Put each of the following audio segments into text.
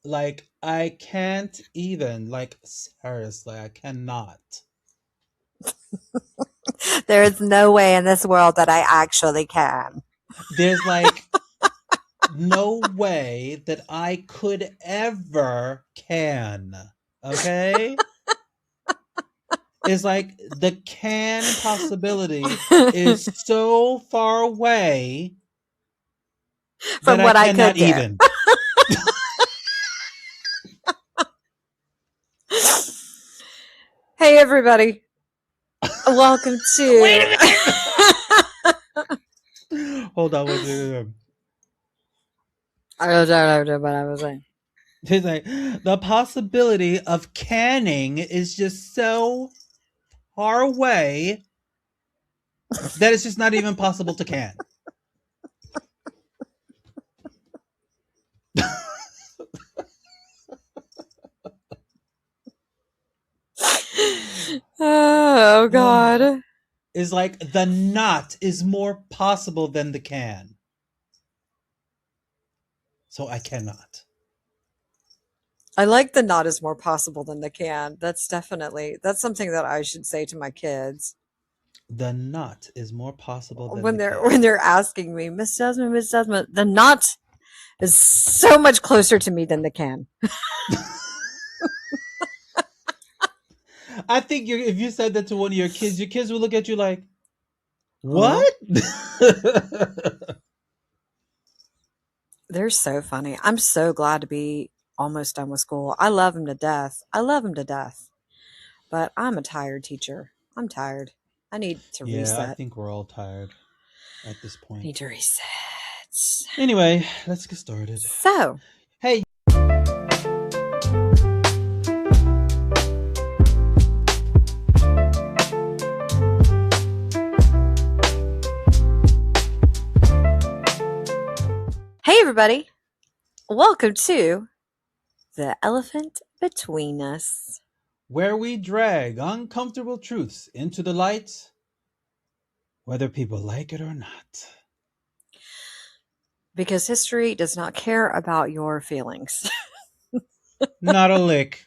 Like, I can't even. Like, seriously, I cannot. There is no way in this world that I actually can. There's like no way that I could ever can. Okay? It's like the can possibility is so far away that From I what I cannot could do. even. Hey, everybody. Welcome Wait to. a minute. Hold on, wait a minute. I don't know what I was saying. It's like the possibility of canning is just so far away that it's just not even possible to can. Oh, God. Is like the not is more possible than the can. So I cannot. I like the not is more possible than the can. That's something that I should say to my kids The not is more possible than when the they're can. when they're asking me, Miss Desmond, the not is so much closer to me than the can. I think if you said that to one of your kids will look at you like, Huh? what? They're so funny. I'm so glad to be almost done with school. I love them to death. I love them to death. But I'm a tired teacher. I'm tired. I need to Yeah, I reset. think we're all tired at this I point. need to reset. Anyway, let's get started. So, Hey, hey everybody. Welcome to The Elephant Between Us. where we drag uncomfortable truths into the light, whether people like it or not. Because history does not care about your feelings. Not a lick.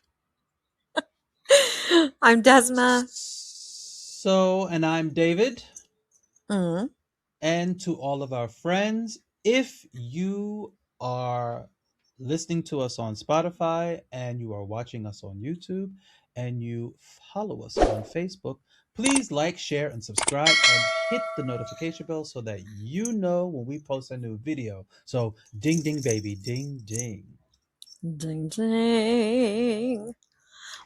I'm Desma. So, and I'm David. Mm. And to all of our friends, if you are listening to us on Spotify and you are watching us on YouTube and you follow us on Facebook, please like, share, and subscribe and hit the notification bell so that you know when we post a new video. So, ding, ding, baby, ding, ding. Ding, ding.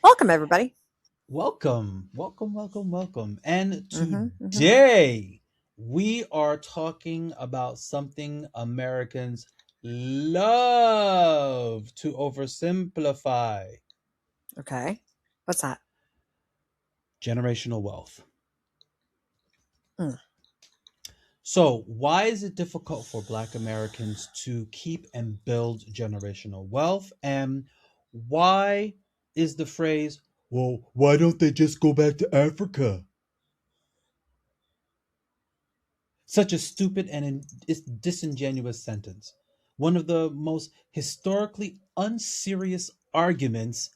Welcome, everybody. Welcome, welcome, welcome, welcome. And Mm-hmm. today we are talking about something Americans love to oversimplify: Okay. What's that? generational wealth. Mm. So, why is it difficult for Black Americans to keep and build generational wealth? And why is the phrase, well, why don't they just go back to Africa, such a stupid and disingenuous sentence? One of the most historically unserious arguments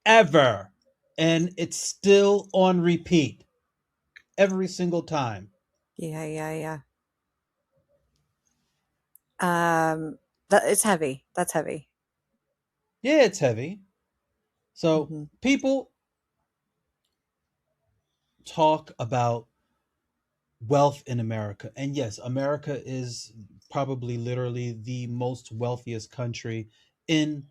ever. And it's still on repeat every single time. Yeah. That it's heavy. That's heavy. Yeah, it's heavy. So Mm-hmm. people talk about wealth in America. And yes, America is probably literally the most wealthiest country in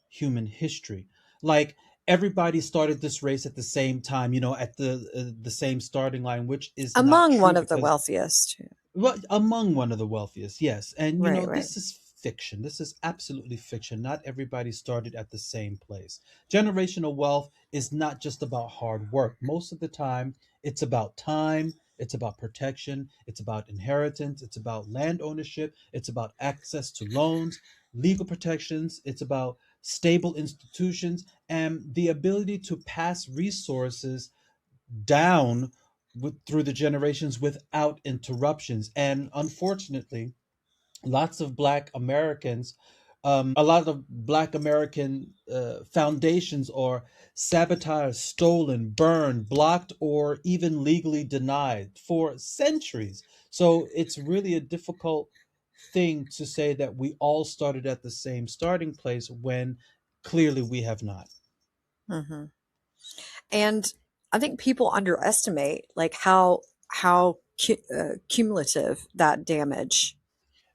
human history. Like, everybody started this race at the same time, at the same starting line, which is not Among true one of the because, wealthiest. well, among one of the wealthiest, yes. And Right. this is fiction. This is absolutely fiction. Not everybody started at the same place. Generational wealth is not just about hard work. Most of the time, it's about time, it's about protection, it's about inheritance, it's about land ownership, it's about access to loans, legal protections, it's about stable institutions, and the ability to pass resources down through the generations without interruptions. And unfortunately, lots of Black Americans A lot of Black American foundations are sabotaged, stolen, burned, blocked, or even legally denied for centuries. So it's really a difficult thing to say that we all started at the same starting place when clearly we have not. Hmm. And I think people underestimate like how cumulative that damage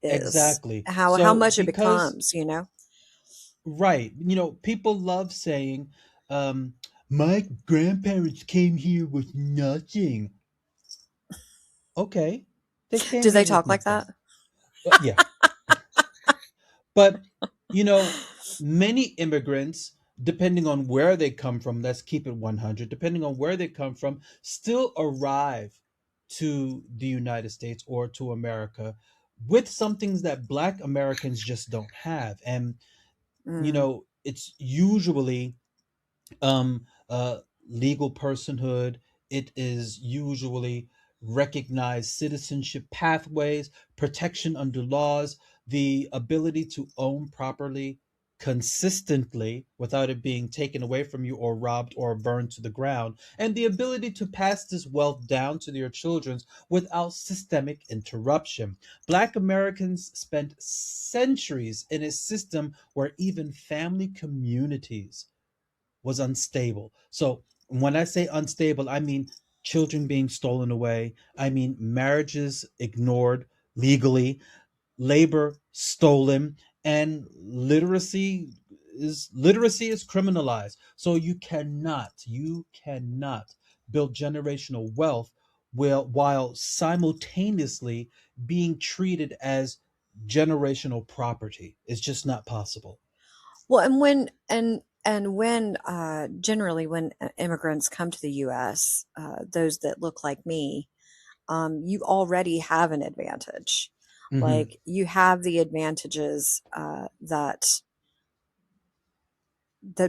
is, Exactly. how So much it because becomes, you know? right, people love saying, um, "My grandparents came here with nothing." Okay, they came Do they here with talk like nothing. that? Yeah, but you know, many immigrants, depending on where they come from, let's keep it 100, depending on where they come from, still arrive to the United States or to America with some things that Black Americans just don't have. And, Mm. it's usually legal personhood. It is usually recognized citizenship pathways, protection under laws, the ability to own properly consistently without it being taken away from you or robbed or burned to the ground, and the ability to pass this wealth down to their children without systemic interruption. Black Americans spent centuries in a system where even family communities was unstable. So when I say unstable, I mean children being stolen away. I mean marriages ignored legally, labor stolen, and literacy is criminalized. So you cannot build generational wealth while simultaneously being treated as generational property. It's just not possible. Well, and when generally when immigrants come to the U.S., those that look like me, you already have an advantage. Hmm. Like you have the advantages that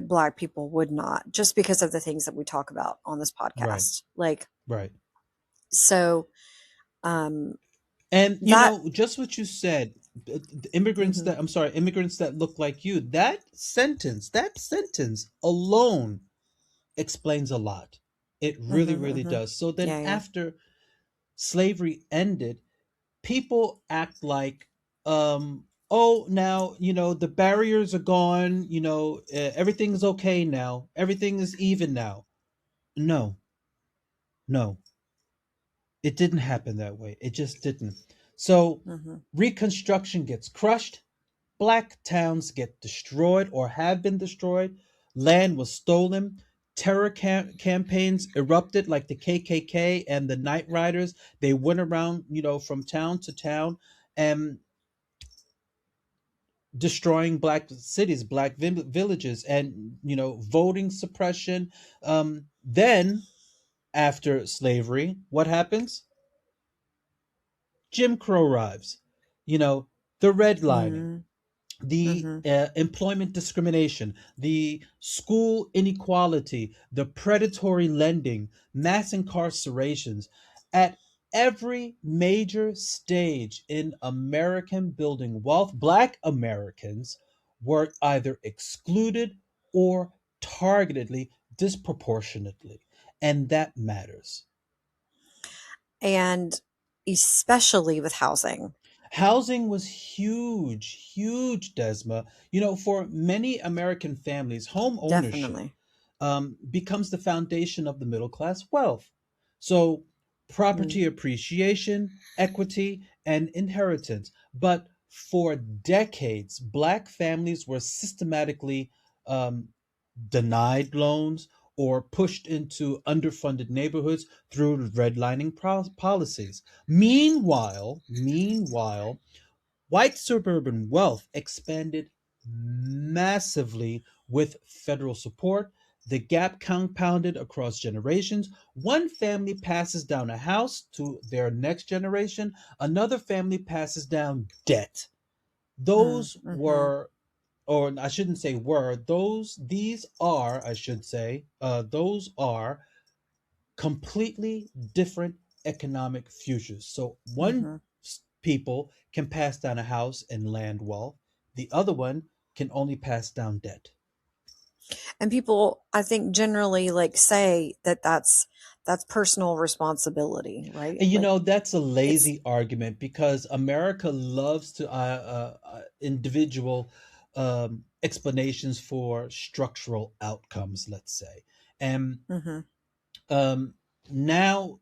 Black people would not, just because of the things that we talk about on this Right, podcast. Like right. so, um, And that. just what you said, immigrants Mhm, that I'm sorry, immigrants that look like you. That sentence alone explains a lot. It really, mhm, really mhm. does. So then, Yeah, yeah. after slavery ended, people act like, oh, now the barriers are gone. Everything's okay now. Everything is even now. No, no, it didn't happen that way. It just didn't. So Mhm, Reconstruction gets crushed. Black towns get destroyed or have been destroyed. Land was stolen. Terror campaigns erupted like the KKK and the Night Riders. They went around, from town to town and destroying black cities, black villages, and, voting suppression. Then, after slavery, what happens? Jim Crow arrives. The redlining, mhm, the mhm. employment discrimination, the school inequality, the predatory lending, mass incarcerations. At every major stage in American building wealth, Black Americans were either excluded or targetedly disproportionately. And that matters. And especially with housing, Housing was huge, huge, Desma. For many American families, home ownership definitely. becomes the foundation of the middle class wealth. So, property Mhm, appreciation, equity, and inheritance. But for decades, Black families were systematically um, denied loans or pushed into underfunded neighborhoods through redlining policies. Meanwhile, white suburban wealth expanded massively with federal support. The gap compounded across generations. One family passes down a house to their next generation, another family passes down debt. mm, Those mhm, were, or I shouldn't say were, these are, I should say, those are completely different economic futures. So one mhm. people can pass down a house and land wealth. The other one can only pass down debt. And people, I think, generally like say that that's personal responsibility, right? And Like that's a it's lazy argument because America loves to individual explanations for structural outcomes, let's say. And mhm, um, now,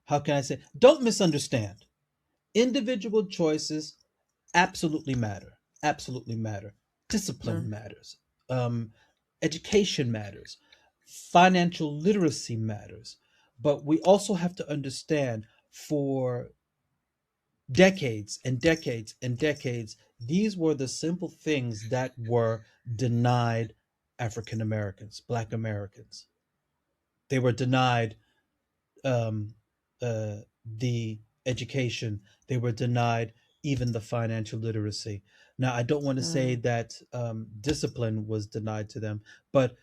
how can I say? Don't misunderstand. Individual choices absolutely matter. Absolutely matter. Discipline mm, matters. Um, Education matters. Financial literacy matters. But we also have to understand for decades and decades and decades, these were the simple things that were denied African Americans, Black Americans. They were denied um, the education. They were denied even the financial literacy. Now, I don't want to say mm, that discipline was denied to them, but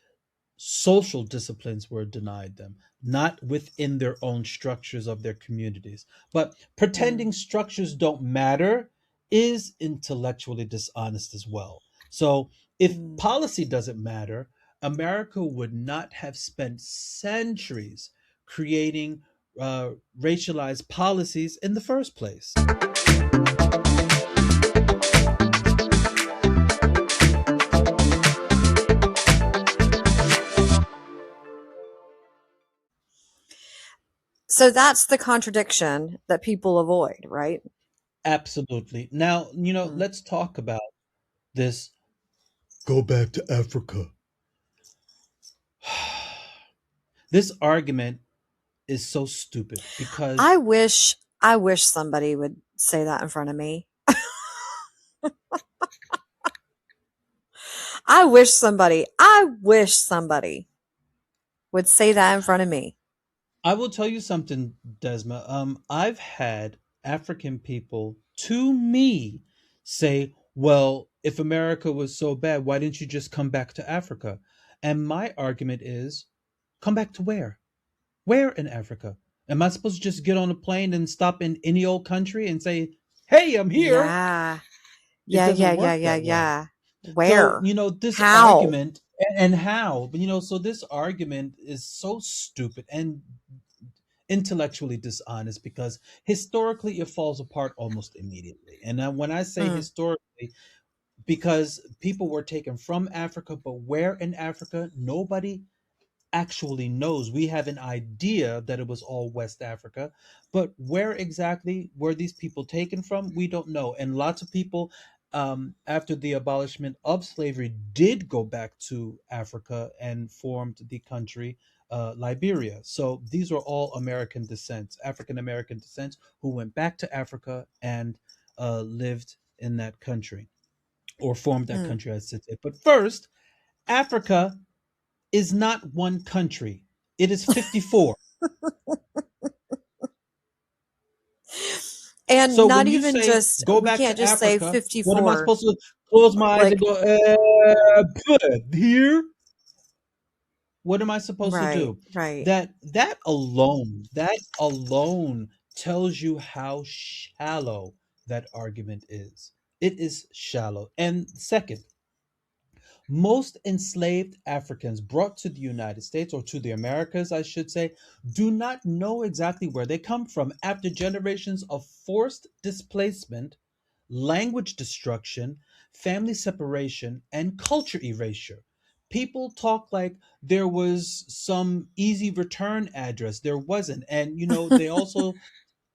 social disciplines were denied them, not within their own structures of their communities. But mm, pretending structures don't matter is intellectually dishonest as well. So if mm. policy doesn't matter, America would not have spent centuries creating racialized policies in the first place. So that's the contradiction that people avoid, right? Absolutely. Now, Mm. let's talk about this. Go back to Africa. This argument is so stupid because I wish somebody would say that in front of me. I wish somebody would say that in front of me. I will tell you something, Desma. I've had African people to me say, well, if America was so bad, why didn't you just come back to Africa? And my argument is, come back to where? Where in Africa? Am I supposed to just get on a plane and stop in any old country and say, hey, I'm here? Yeah. It Yeah, yeah, doesn't yeah, work yeah, that way. yeah. So, Where? this How? argument and how, but so this argument is so stupid and intellectually dishonest because historically it falls apart almost immediately. And when I say Mm, historically, because people were taken from Africa, but where in Africa, nobody actually knows. We have an idea that it was all West Africa, but where exactly were these people taken from? We don't know. And lots of people, after the abolishment of slavery, did go back to Africa and formed the country. Liberia. So these are all American descents, African American descents, who went back to Africa and lived in that country or formed that mm. country, I should say. But first, Africa is not one country. It is 54. And So not when you even say just go we back can't to just say Africa, what am I 54. supposed to close my eyes and Like, go, here? What am I supposed to right, do? right. That alone tells you how shallow that argument is. It is shallow. And second, most enslaved Africans brought to the United States, or to the Americas, I should say, do not know exactly where they come from after generations of forced displacement, language destruction, family separation, and culture erasure. People talk like there was some easy return address. There wasn't. And, they also,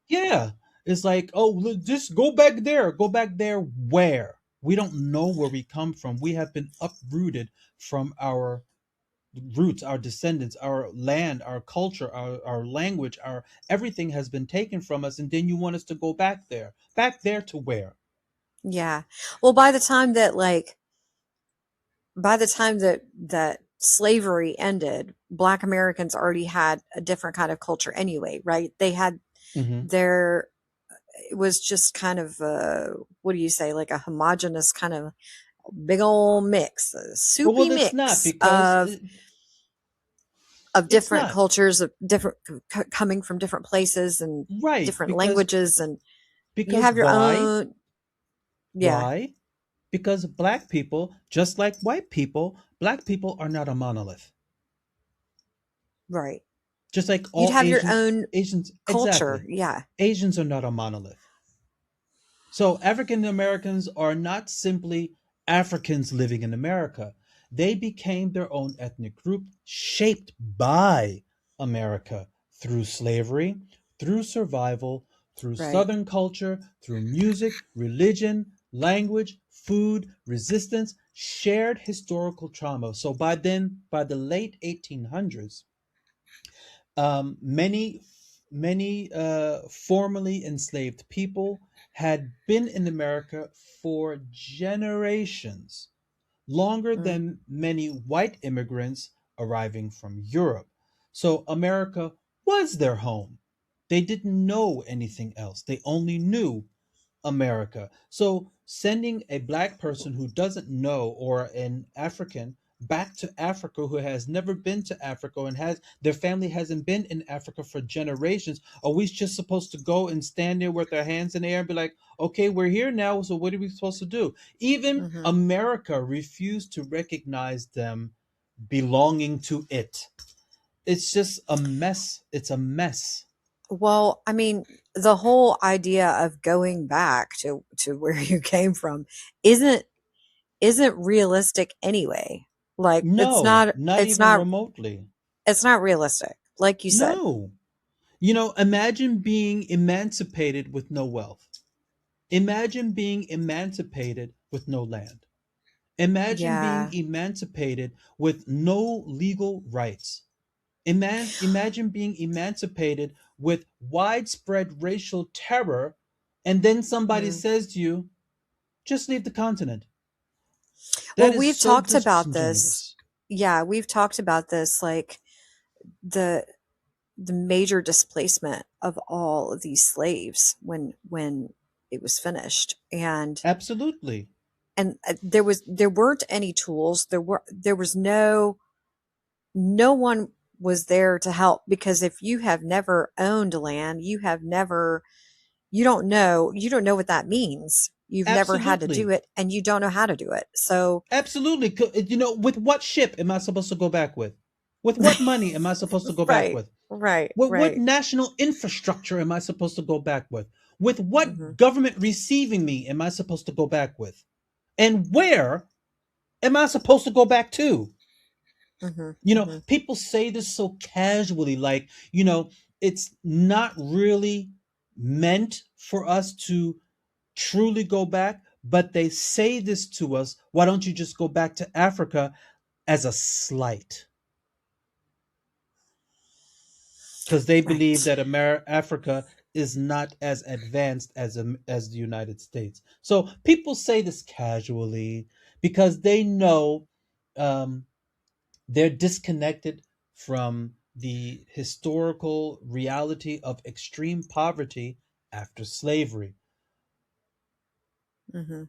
yeah, it's like, oh, look, just go back there. Go back there where? We don't know where we come from. We have been uprooted from our roots, our descendants, our land, our culture, our language, our everything has been taken from us. And then you want us to go back there. Back there to where? Yeah. Well, by the time that slavery ended, Black Americans already had a different kind of culture anyway, right? They had Hmm. their it was just kind of what do you say, like a homogenous kind of big old mix, a Well, soupy it's not mix because of it's different not cultures, of different coming from different places and right different languages, and you because have your why? own. Yeah. Why? Because black people, just like white people, black people are not a monolith. Right. Just like You'd all have your own Asians, culture. exactly. Yeah. Asians are not a monolith. So African Americans are not simply Africans living in America. They became their own ethnic group shaped by America through slavery, through survival, through Right. Southern culture, through music, religion, language, food, resistance, shared historical trauma. So by the late 1800s, many formerly enslaved people had been in America for generations, longer Mm. than many white immigrants arriving from Europe. So America was their home. They didn't know anything else. They only knew America. So sending a black person who doesn't know, or an African, back to Africa, who has never been to Africa and has their family hasn't been in Africa for generations, are we just supposed to go and stand there with our hands in the air and be like, okay, we're here now, so what are we supposed to do? Even Hmm. America refused to recognize them belonging to it. It's just a mess. It's a mess. Well, I mean, the whole idea of going back to where you came from isn't isn't realistic anyway. Like No, not even remotely. it's not realistic. Like you said. No. Imagine being emancipated with no wealth. Imagine being emancipated with no land. Imagine being Yeah. emancipated with no legal rights. Imagine being emancipated with widespread racial terror, and then somebody Mm. says to you, just leave the continent. Well, That is we've so talked about this. disingenuous. Yeah, we've talked about this, like the the major displacement of all of these slaves when it was finished. Absolutely. And there weren't any tools. There was no one was there to help, because if you have never owned land, you don't know what that means. You've never had to do Absolutely. it, and you don't know how to do it. So Absolutely. With what ship am I supposed to go back with? With what money am I supposed to go back right, with? right, What right. national infrastructure am I supposed to go back with? With what Hmm. government receiving me am I supposed to go back with? And where am I supposed to go back to? Hmm. Hmm. People say this so casually, like, it's not really meant for us to truly go back, but they say this to us. Why don't you just go back to Africa, as a slight, because they believe Right. that Africa is not as advanced as the United States. So people say this casually because they know, um, they're disconnected from the historical reality of extreme poverty after slavery. Hmm.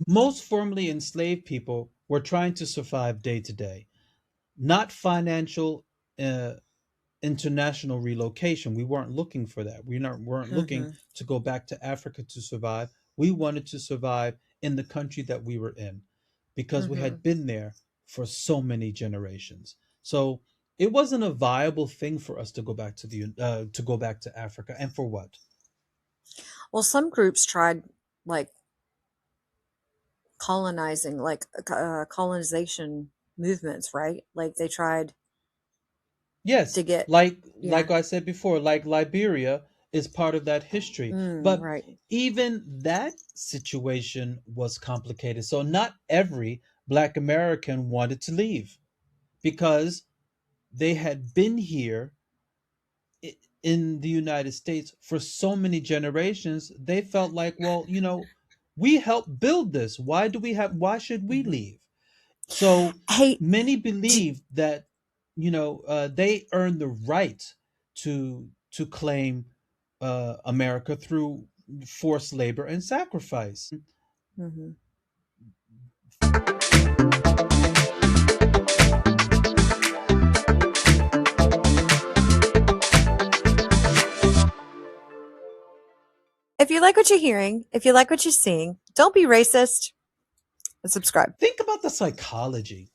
Most formerly enslaved people were trying to survive day to day, not financial, uh, international relocation. We weren't looking for that. We weren't looking Hmm. to go back to Africa to survive. We wanted to survive in the country that we were in, because we Hmm. had been there for so many generations. So it wasn't a viable thing for us to go back to go back to Africa. And for what? Well, some groups tried, like, colonizing, like colonization movements, right? Like they tried Yes, to get, like yeah. I said before, like Liberia is part of that history. Mm, But right. even that situation was complicated. So not every black American wanted to leave, because they had been here in the United States for so many generations. They felt like, well, we helped build this. Why should we Hmm. leave? So Hey, many d- believe that, they earn the right to claim, America through forced labor and sacrifice. mhm. If you like what you're hearing, if you like what you're seeing, don't be racist. I subscribe. Think about the psychology.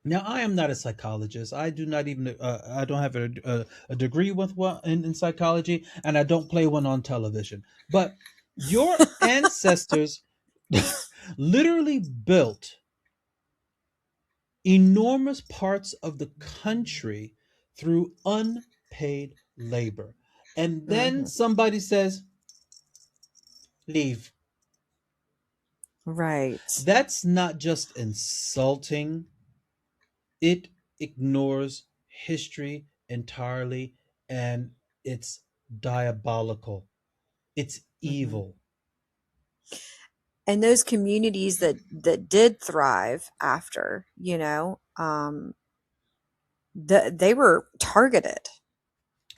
Now, I am not a psychologist. I do not even. I don't have a degree with one in psychology, and I don't play one on television. But your ancestors literally built enormous parts of the country through unpaid labor, and then Hmm. somebody says, "Leave." Right. That's not just insulting; it ignores history entirely, and it's diabolical. It's Hmm. evil. And those communities that did thrive after, they were targeted.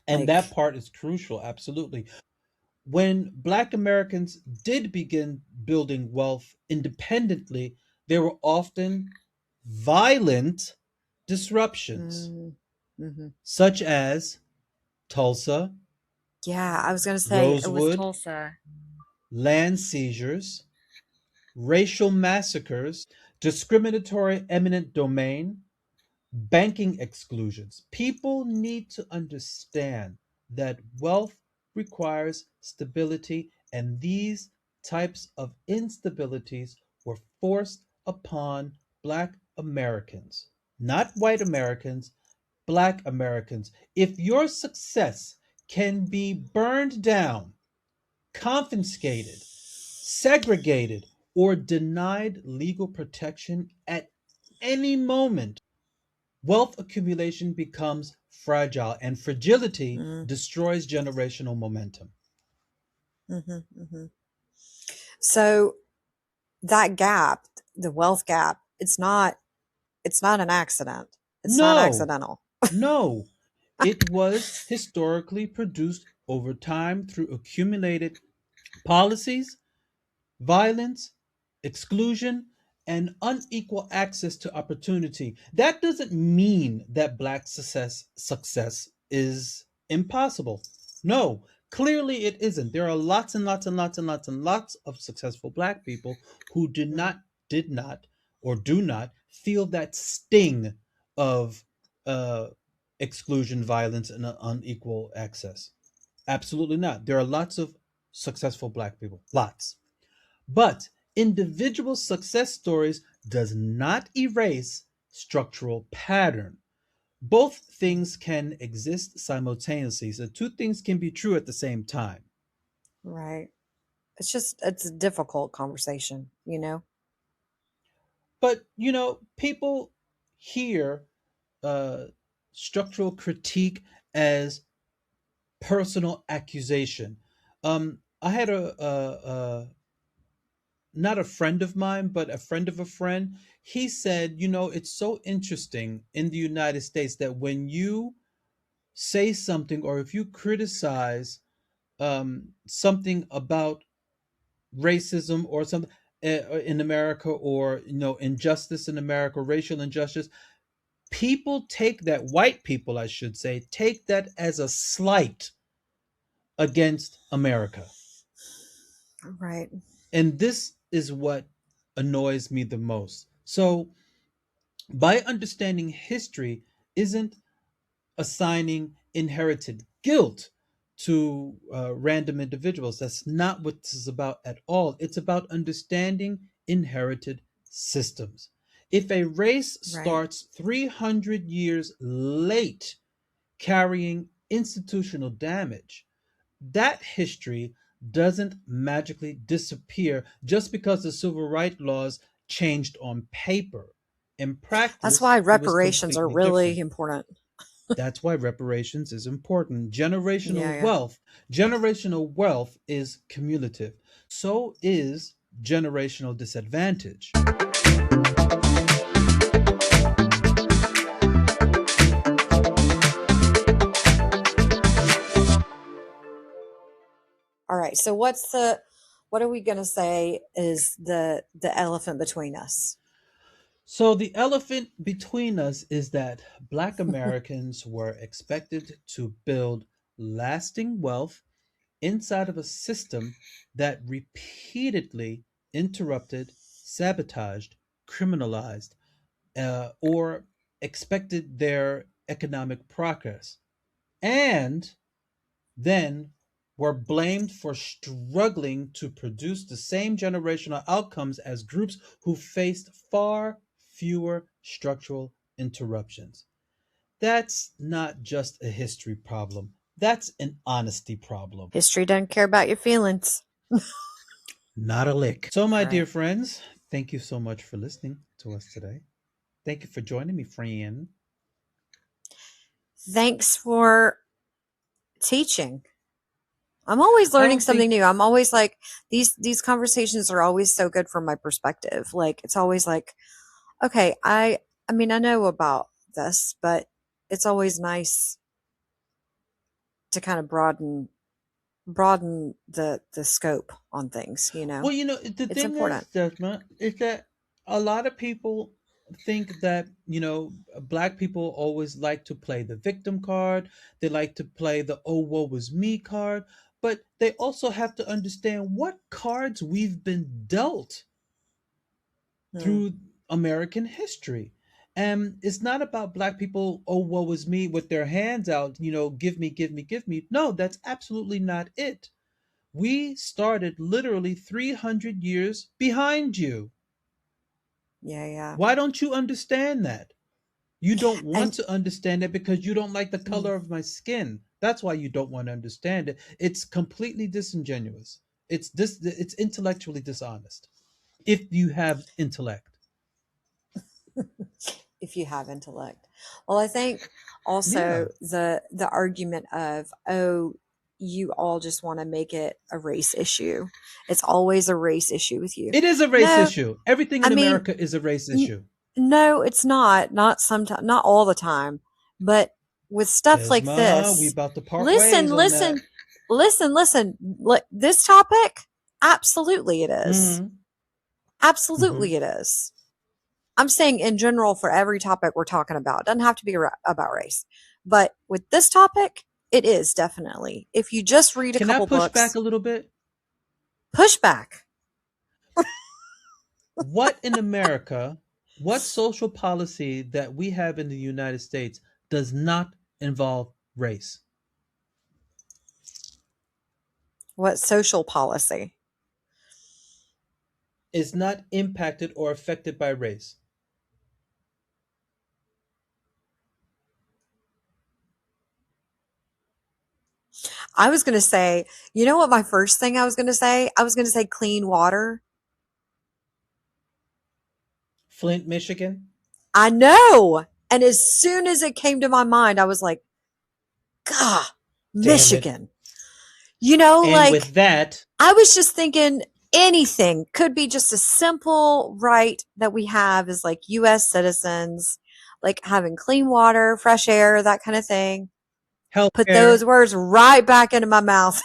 And that Like, part is crucial, absolutely. When Black Americans did begin building wealth independently, there were often violent disruptions, mm-hmm. such as Tulsa, Yeah, I was gonna say it was Rosewood, Tulsa. land seizures, racial massacres, discriminatory eminent domain, banking exclusions. People need to understand that wealth requires stability, and these types of instabilities were forced upon Black Americans, not white Americans, Black Americans. If your success can be burned down, confiscated, segregated, or denied legal protection at any moment, wealth accumulation becomes fragile, and fragility Mm, destroys generational momentum. mhm, mhm. So that gap, the wealth gap, it's not an accident. It's not No, accidental. no. It was historically produced over time through accumulated policies, violence, exclusion, and unequal access to opportunity. That doesn't mean that black success is impossible. No, clearly it isn't. There are lots and lots and lots and lots and lots of successful black people who Mhm, did not, or do not feel that sting of uh, exclusion, violence, and unequal access. Absolutely not. There are lots of successful black people. Lots. But individual success stories does not erase structural pattern. Both mhm. things can exist simultaneously. So two things can be true at the same time. Right. It's a difficult conversation. But people hear uh, structural critique as personal accusation. I had a not a friend of mine, but a friend of a friend. He said, it's so interesting in the United States that when you say something or if you criticize something about racism or something in America, or injustice in America, racial injustice, people take that, white people I should say, take that as a slight against America. Right. And this is what annoys me the most. So by understanding history isn't assigning inherited guilt to random individuals. That's not what this is about at all. It's about understanding inherited systems. If a race Right. starts 300 years late carrying institutional damage, that history doesn't magically disappear just because the civil rights laws changed on paper. In That's practice, why it was reparations are completely really different. important. That's why reparations is important. Yeah, yeah. Generational wealth is cumulative. So is generational disadvantage. All right. So what are we going to say is the elephant between us? So the elephant between us is that Black Americans were expected to build lasting wealth inside of a system that repeatedly interrupted sabotaged, criminalized, or expected their economic progress, and then were blamed for struggling to produce the same generational outcomes as groups who faced far fewer structural interruptions. That's not just a history problem, that's an honesty problem. History doesn't care about your feelings. Not a lick. So, my All dear right. friends, thank you so much for listening to us today. Thank you for joining me, friend. Thanks for teaching. I'm always I learning don't think, something new. I'm always like these conversations are always so good from my perspective. Like it's always like, okay, I mean I know about this, but it's always nice to kind of broaden the scope on things, you know. well, the It's thing is, important. Desma, is that a lot of people think that, black people always like to play the victim card. They like to play the oh, woe was me card. But they also have to understand what cards we've been dealt Hmm. through American history. And it's not about black people, oh, woe was me, with their hands out, give me, give me, give me. No, that's absolutely not it. We started literally 300 years behind you. Yeah, yeah. Why don't you understand that? You don't want And to understand it because you don't like the mm, color of my skin. That's why you don't want to understand it. It's completely disingenuous. It's intellectually dishonest. If you have intellect. if you have intellect. Well, I think also Yeah. the argument of, oh, you all just want to make it a race issue. It's always a race issue with you. It is a race No, issue. Everything I in mean, America is a race n- issue. no, it's not. Not sometimes, not all the time, but with stuff like Desma, we this, about to part listen, ways on that. listen. This topic, absolutely it is. Hmm. Hmm. Absolutely it is. I'm saying in general for every topic we're talking about. It doesn't have to be about race. But with this topic, it is definitely. If you just read a Can I couple push back books, a little bit? push back. What in America, what social policy that we have in the United States does not involve race? What social policy? Is not impacted or affected by race? I was going to say, you know what my first thing I was going to say? I was going to say clean water. Flint, Michigan. I know. And as soon as it came to my mind, I was like, God, Damn it. Michigan. You know, And like with that, I was just thinking anything could be just a simple right that we have as like US citizens, like having clean water, fresh air, that kind of thing. Put healthcare, those words right back into my mouth.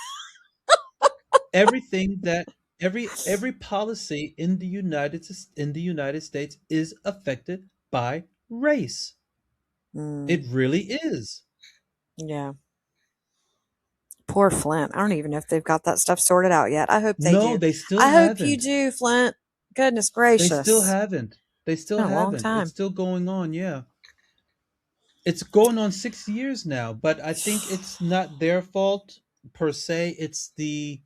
everything that every policy in the United States is affected by race. It Mm, really is. yeah. Poor Flint. I don't even know if they've got that stuff sorted out yet. I hope they No, do. they still I hope you haven't. do, Flint. Goodness They still gracious. haven't. They It's still been a long haven't. It's time. still going on, yeah. It's going on 6 years now, but I think it's not their fault per se. It's the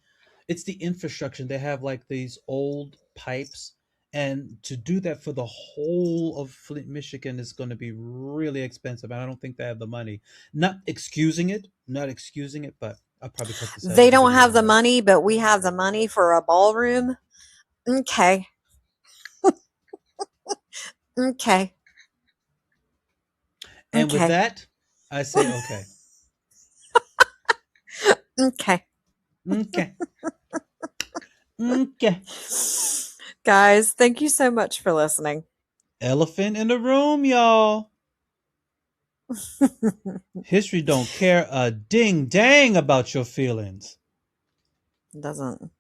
infrastructure. They have like these old pipes, and to do that for the whole of Flint, Michigan is going to be really expensive. And I don't think they have the money. Not excusing it, but I'll probably cut this out They of the don't video have the anyway. money, but we have the money for a ballroom. Okay. Okay. And with Okay. that, I say okay. Okay. Okay. Okay. Guys, thank you so much for listening. Elephant in the room, y'all. History don't care a ding dang about your feelings. It doesn't.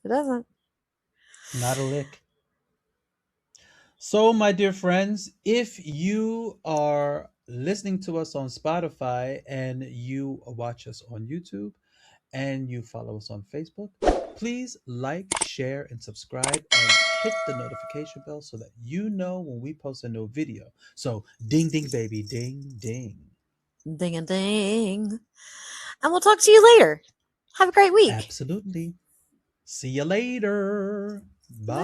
It doesn't. Not a lick. So, my dear friends, if you are listening to us on Spotify and you watch us on YouTube and you follow us on Facebook, Please like, share, and subscribe and hit the notification bell so that you know when we post a new video. So, ding, ding, baby, ding, ding. Ding a ding. And we'll talk to you later. Have a great week. Absolutely. See you later. Bye.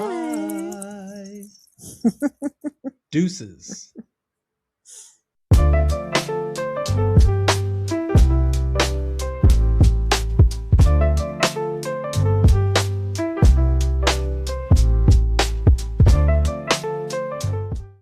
Bye. Deuces.